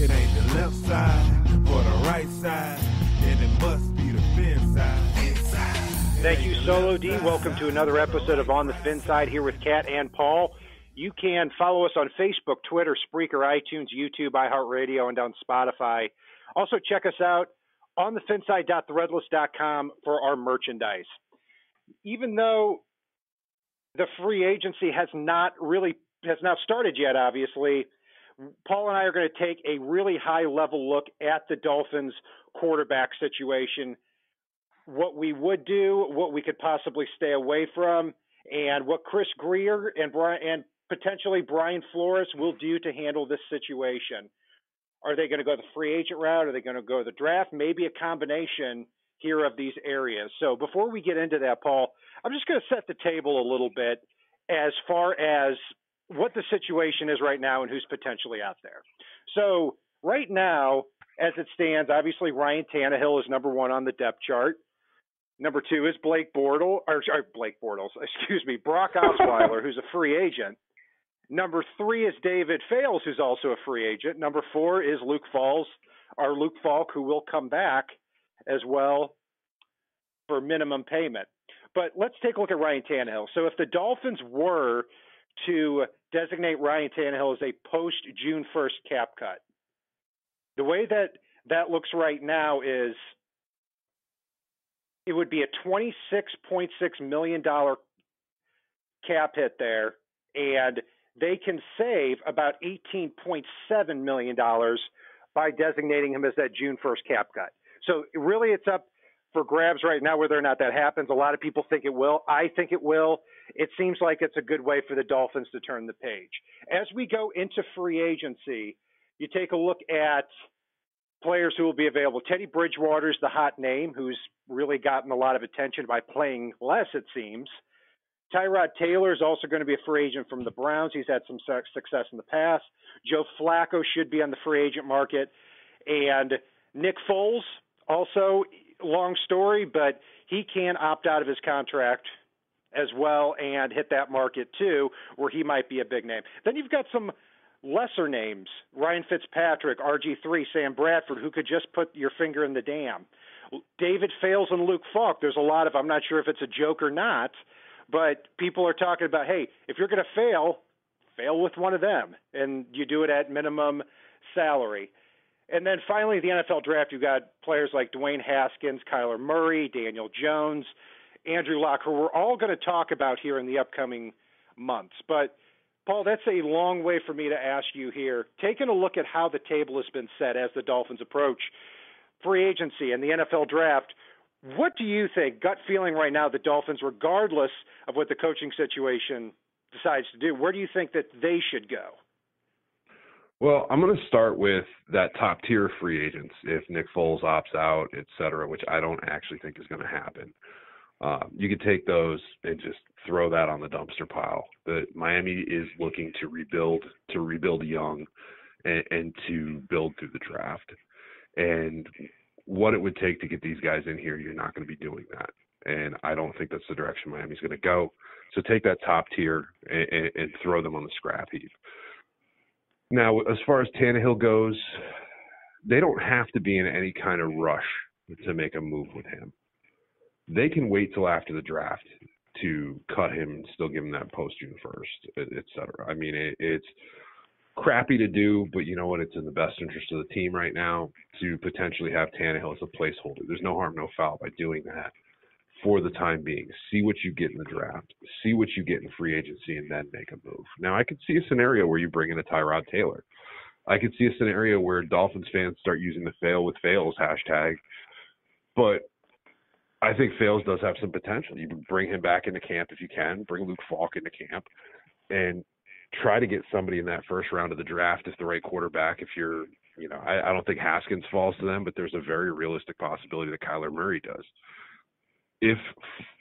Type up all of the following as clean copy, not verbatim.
It ain't the left side or the right side, then it must be the fin side. Thank you, Solo D. Welcome to another episode of On the Fin Side here with Kat and Paul. You can follow us on Facebook, Twitter, Spreaker, iTunes, YouTube, iHeartRadio, and on Spotify. Also, check us out on thefinside.threadless.com for our merchandise. Even though the free agency has not started yet, obviously, Paul and I are going to take a really high-level look at the Dolphins' quarterback situation, what we would do, what we could possibly stay away from, and what Chris Grier and potentially Brian Flores will do to handle this situation. Are they going to go the free agent route? Are they going to go the draft? Maybe a combination here of these areas. So before we get into that, Paul, I'm just going to set the table a little bit as far as what the situation is right now and who's potentially out there. So right now, as it stands, obviously Ryan Tannehill is number one on the depth chart. Number two is Brock Osweiler, who's a free agent. Number three is David Fales, who's also a free agent. Number four is Luke Falk, who will come back as well for minimum payment. But let's take a look at Ryan Tannehill. So if the Dolphins were to designate Ryan Tannehill as a post-June 1st cap cut, the way that looks right now is it would be a $26.6 million cap hit there, and they can save about $18.7 million by designating him as that June 1st cap cut. So really it's up for grabs right now whether or not that happens. A lot of people think it will. I think it will. It seems like it's a good way for the Dolphins to turn the page. As we go into free agency, you take a look at players who will be available. Teddy Bridgewater's the hot name, who's really gotten a lot of attention by playing less, it seems. Tyrod Taylor is also going to be a free agent from the Browns. He's had some success in the past. Joe Flacco should be on the free agent market. And Nick Foles, also long story, but he can opt out of his contract as well and hit that market too, where he might be a big name. Then you've got some lesser names, Ryan Fitzpatrick, RG3, Sam Bradford, who could just put your finger in the dam. David Fales and Luke Falk, there's a lot of, I'm not sure if it's a joke or not, but people are talking about, hey, if you're going to fail with one of them, and you do it at minimum salary. And then finally, the NFL draft, you've got players like Dwayne Haskins, Kyler Murray, Daniel Jones, Andrew Luck, who we're all going to talk about here in the upcoming months. But, Paul, that's a long way for me to ask you here. Taking a look at how the table has been set as the Dolphins approach free agency and the NFL draft, what do you think, gut feeling right now, the Dolphins, regardless of what the coaching situation decides to do, where do you think that they should go? Well, I'm going to start with that top-tier free agents, if Nick Foles opts out, et cetera, which I don't actually think is going to happen. You could take those and just throw that on the dumpster pile. Miami is looking to rebuild young and to build through the draft. And what it would take to get these guys in here, you're not going to be doing that. And I don't think that's the direction Miami's going to go. So take that top tier and throw them on the scrap heap. Now, as far as Tannehill goes, they don't have to be in any kind of rush to make a move with him. They can wait till after the draft to cut him and still give him that post-June 1st, et cetera. I mean, it's crappy to do, but you know what? It's in the best interest of the team right now to potentially have Tannehill as a placeholder. There's no harm, no foul by doing that for the time being. See what you get in the draft. See what you get in free agency and then make a move. Now, I could see a scenario where you bring in a Tyrod Taylor. I could see a scenario where Dolphins fans start using the fail with fails hashtag, but I think Fales does have some potential. You bring him back into camp if you can, bring Luke Falk into camp, and try to get somebody in that first round of the draft if the right quarterback. If you're, I don't think Haskins falls to them, but there's a very realistic possibility that Kyler Murray does. If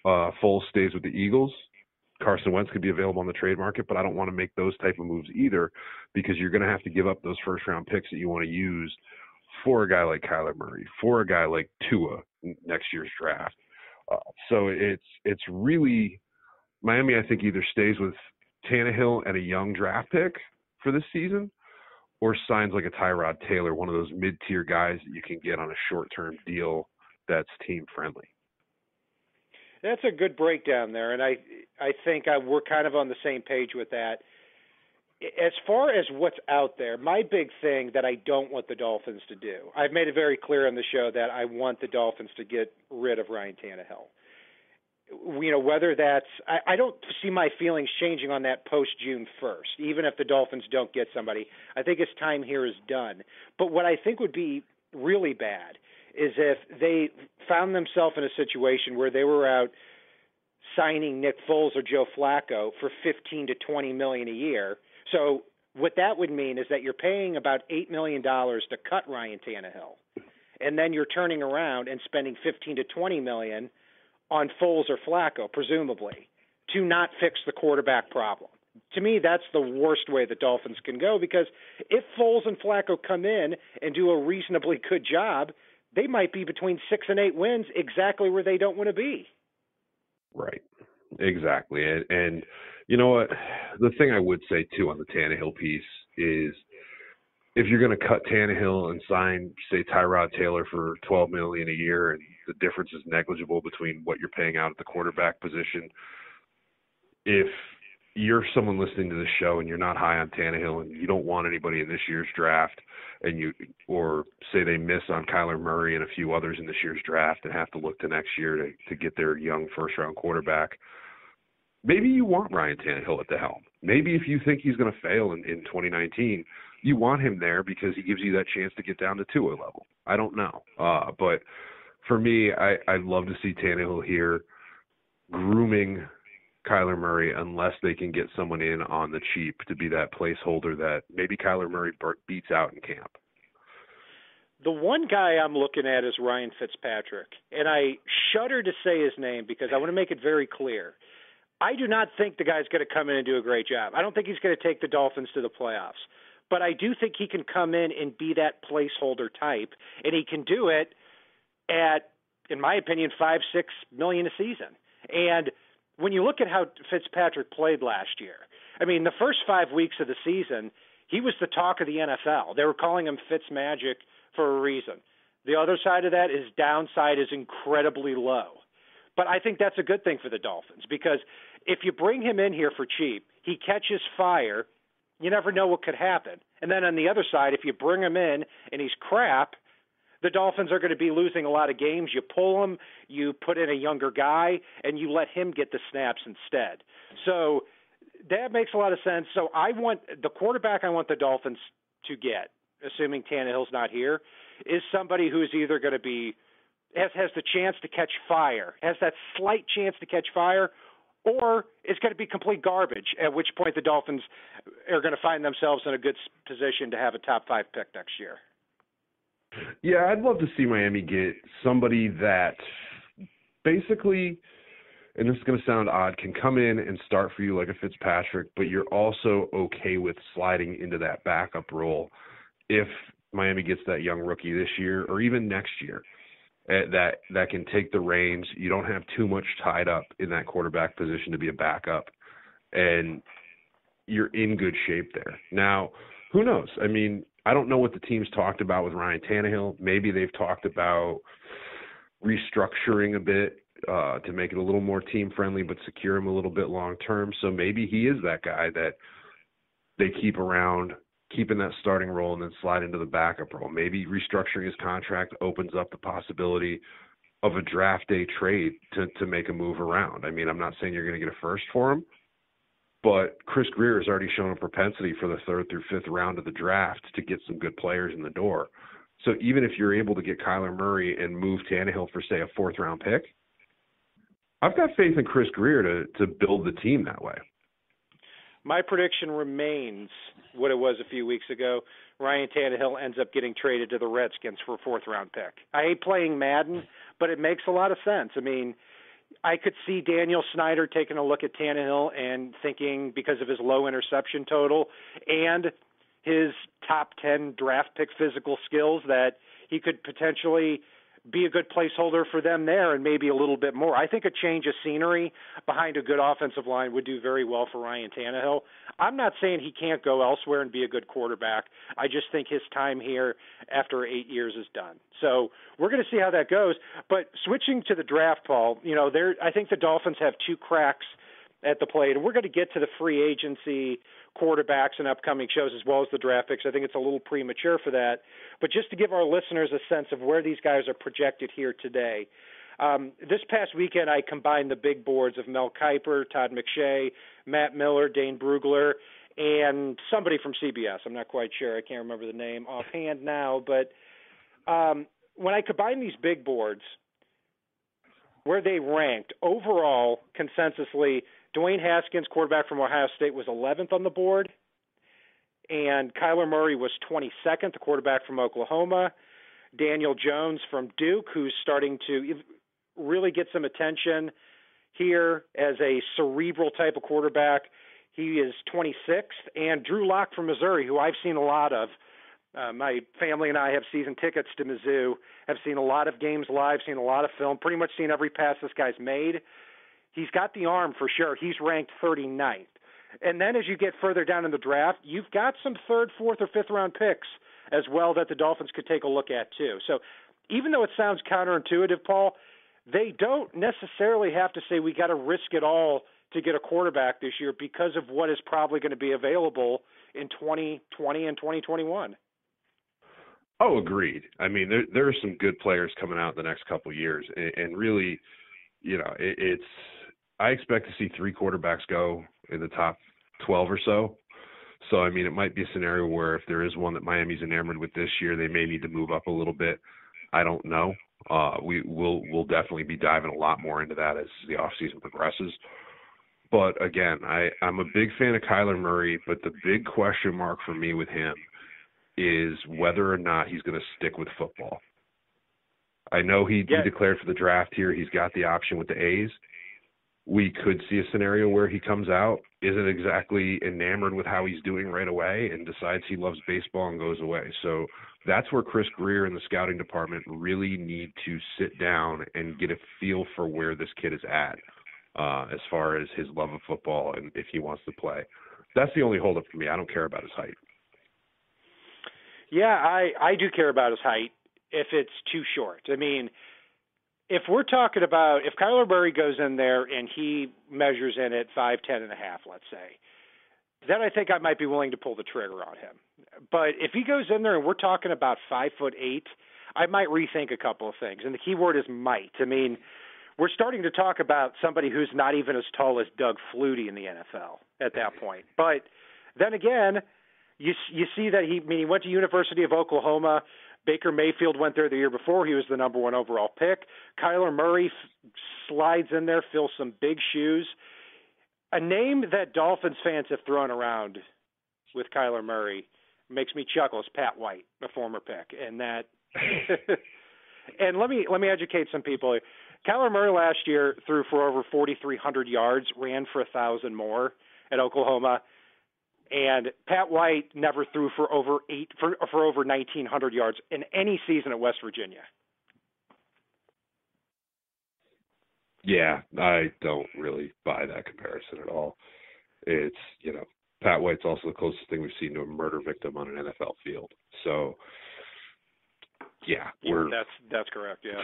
Foles stays with the Eagles, Carson Wentz could be available on the trade market, but I don't want to make those type of moves either because you're going to have to give up those first-round picks that you want to use for a guy like Kyler Murray, for a guy like Tua next year's draft. So it's really Miami, I think, either stays with Tannehill and a young draft pick for this season, or signs like a Tyrod Taylor, one of those mid-tier guys that you can get on a short-term deal that's team-friendly. That's a good breakdown there, and I think we're kind of on the same page with that. As far as what's out there, my big thing that I don't want the Dolphins to do, I've made it very clear on the show that I want the Dolphins to get rid of Ryan Tannehill. Whether that's – I don't see my feelings changing on that post-June 1st, even if the Dolphins don't get somebody. I think his time here is done. But what I think would be really bad is if they found themselves in a situation where they were out signing Nick Foles or Joe Flacco for $15 to $20 million a year. So what that would mean is that you're paying about $8 million to cut Ryan Tannehill, and then you're turning around and spending $15 to $20 million on Foles or Flacco, presumably, to not fix the quarterback problem. To me, that's the worst way the Dolphins can go, because if Foles and Flacco come in and do a reasonably good job, they might be between 6 and 8 wins, exactly where they don't want to be. Right. Exactly. And you know what? The thing I would say, too, on the Tannehill piece is if you're going to cut Tannehill and sign, say, Tyrod Taylor for $12 million a year, and the difference is negligible between what you're paying out at the quarterback position, if you're someone listening to this show and you're not high on Tannehill and you don't want anybody in this year's draft, or say they miss on Kyler Murray and a few others in this year's draft and have to look to next year to get their young first-round quarterback, maybe you want Ryan Tannehill at the helm. Maybe if you think he's going to fail in 2019, you want him there because he gives you that chance to get down to Tua level. I don't know. But for me, I'd love to see Tannehill here grooming Kyler Murray unless they can get someone in on the cheap to be that placeholder that maybe Kyler Murray beats out in camp. The one guy I'm looking at is Ryan Fitzpatrick, and I shudder to say his name because I want to make it very clear. I do not think the guy's going to come in and do a great job. I don't think he's going to take the Dolphins to the playoffs. But I do think he can come in and be that placeholder type, and he can do it at, in my opinion, $5-6 million a season. And when you look at how Fitzpatrick played last year, I mean, the first 5 weeks of the season, he was the talk of the NFL. They were calling him Fitzmagic for a reason. The other side of that is downside is incredibly low. But I think that's a good thing for the Dolphins because if you bring him in here for cheap, he catches fire, you never know what could happen. And then on the other side, if you bring him in and he's crap, the Dolphins are going to be losing a lot of games. You pull him, you put in a younger guy, and you let him get the snaps instead. So that makes a lot of sense. So I want the quarterback I want the Dolphins to get, assuming Tannehill's not here, is somebody who's either going to be has the chance to catch fire, has that slight chance to catch fire, or it's going to be complete garbage, at which point the Dolphins are going to find themselves in a good position to have a top 5 pick next year. Yeah, I'd love to see Miami get somebody that basically, and this is going to sound odd, can come in and start for you like a Fitzpatrick, but you're also okay with sliding into that backup role if Miami gets that young rookie this year or even next year. That can take the reins. You don't have too much tied up in that quarterback position to be a backup, and you're in good shape there. Now, who knows? I mean, I don't know what the team's talked about with Ryan Tannehill. Maybe they've talked about restructuring a bit to make it a little more team-friendly but secure him a little bit long-term. So maybe he is that guy that they keep around, keep in that starting role and then slide into the backup role. Maybe restructuring his contract opens up the possibility of a draft day trade to make a move around. I mean, I'm not saying you're going to get a first for him, but Chris Greer has already shown a propensity for the 3rd through 5th round of the draft to get some good players in the door. So even if you're able to get Kyler Murray and move Tannehill for, say, a 4th round pick, I've got faith in Chris Greer to build the team that way. My prediction remains what it was a few weeks ago. Ryan Tannehill ends up getting traded to the Redskins for a 4th round pick. I hate playing Madden, but it makes a lot of sense. I mean, I could see Daniel Snyder taking a look at Tannehill and thinking, because of his low interception total and his top 10 draft pick physical skills, that he could potentially be a good placeholder for them there and maybe a little bit more. I think a change of scenery behind a good offensive line would do very well for Ryan Tannehill. I'm not saying he can't go elsewhere and be a good quarterback. I just think his time here after 8 years is done. So we're going to see how that goes. But switching to the draft, Paul, I think the Dolphins have two cracks at the plate, and we're going to get to the free agency quarterbacks and upcoming shows as well as the draft picks. I think it's a little premature for that. But just to give our listeners a sense of where these guys are projected here today, this past weekend I combined the big boards of Mel Kiper, Todd McShay, Matt Miller, Dane Brugler, and somebody from CBS. I'm not quite sure. I can't remember the name offhand now. But when I combined these big boards, where they ranked overall consensusly, Dwayne Haskins, quarterback from Ohio State, was 11th on the board, and Kyler Murray was 22nd, the quarterback from Oklahoma. Daniel Jones from Duke, who's starting to really get some attention here as a cerebral type of quarterback, he is 26th. And Drew Lock from Missouri, who I've seen a lot of. My family and I have season tickets to Mizzou, have seen a lot of games live, seen a lot of film, pretty much seen every pass this guy's made. He's got the arm for sure. He's ranked 39th. And then as you get further down in the draft, you've got some third, fourth, or fifth round picks as well that the Dolphins could take a look at too. So even though it sounds counterintuitive, Paul, they don't necessarily have to say we got to risk it all to get a quarterback this year because of what is probably going to be available in 2020 and 2021. Oh, agreed. I mean, there are some good players coming out the next couple of years, and really, I expect to see 3 quarterbacks go in the top 12 or so. So, I mean, it might be a scenario where if there is one that Miami's enamored with this year, they may need to move up a little bit. I don't know. We'll definitely be diving a lot more into that as the offseason progresses. But again, I'm a big fan of Kyler Murray, but the big question mark for me with him is whether or not he's going to stick with football. I know he declared for the draft here. He's got the option with the A's. We could see a scenario where he comes out, isn't exactly enamored with how he's doing right away, and decides he loves baseball and goes away. So that's where Chris Greer and the scouting department really need to sit down and get a feel for where this kid is at as far as his love of football and if he wants to play. That's the only holdup for me. I don't care about his height. Yeah, I do care about his height if it's too short. I mean, if we're talking about if Kyler Murray goes in there and he measures in at 5'10", let's say, then I think I might be willing to pull the trigger on him. But if he goes in there and we're talking about 5'8", I might rethink a couple of things. And the key word is might. I mean, we're starting to talk about somebody who's not even as tall as Doug Flutie in the NFL at that point. But then again, you see that he went to University of Oklahoma. Baker Mayfield went there the year before. He was the number 1 overall pick. Kyler Murray slides in there, fills some big shoes. A name that Dolphins fans have thrown around with Kyler Murray makes me chuckle is Pat White, a former pick. And that and let me educate some people. Kyler Murray last year threw for over 4,300 yards, ran for 1,000 more at Oklahoma. And Pat White never threw for over 1,900 yards in any season at West Virginia. Yeah, I don't really buy that comparison at all. It's, Pat White's also the closest thing we've seen to a murder victim on an NFL field. So, yeah, that's correct. Yeah,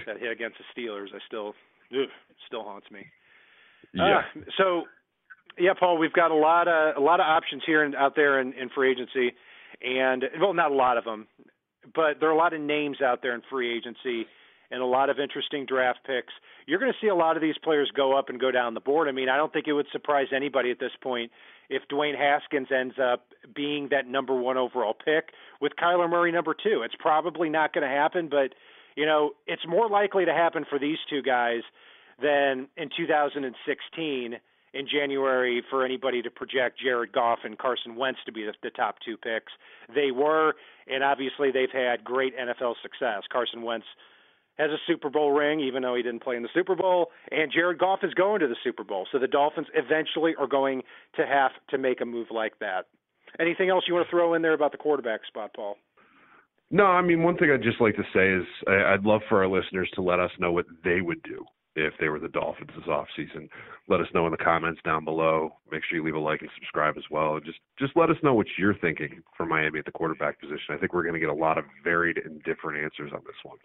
that hit against the Steelers, still haunts me. Yeah. Yeah, Paul, we've got a lot of options here out there in free agency, and not a lot of them, but there are a lot of names out there in free agency and a lot of interesting draft picks. You're going to see a lot of these players go up and go down the board. I mean, I don't think it would surprise anybody at this point if Dwayne Haskins ends up being that number 1 overall pick with Kyler Murray number 2. It's probably not going to happen, but it's more likely to happen for these two guys than in 2016. In January for anybody to project Jared Goff and Carson Wentz to be the top 2 picks. They were, and obviously they've had great NFL success. Carson Wentz has a Super Bowl ring, even though he didn't play in the Super Bowl, and Jared Goff is going to the Super Bowl. So the Dolphins eventually are going to have to make a move like that. Anything else you want to throw in there about the quarterback spot, Paul? No, I mean, one thing I'd just like to say is I'd love for our listeners to let us know what they would do if they were the Dolphins this offseason. Let us know in the comments down below. Make sure you leave a like and subscribe as well. Just let us know what you're thinking for Miami at the quarterback position. I think we're going to get a lot of varied and different answers on this one.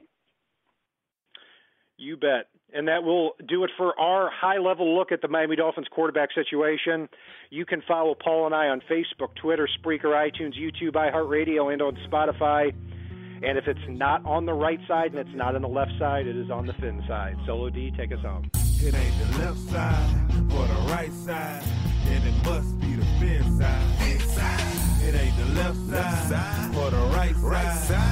You bet. And that will do it for our high-level look at the Miami Dolphins quarterback situation. You can follow Paul and I on Facebook, Twitter, Spreaker, iTunes, YouTube, iHeartRadio, and on Spotify. And if it's not on the right side and it's not on the left side, it is on the fin side. Solo D, take us home. It ain't the left side or the right side, and it must be the fin side. It ain't the left side or the right side.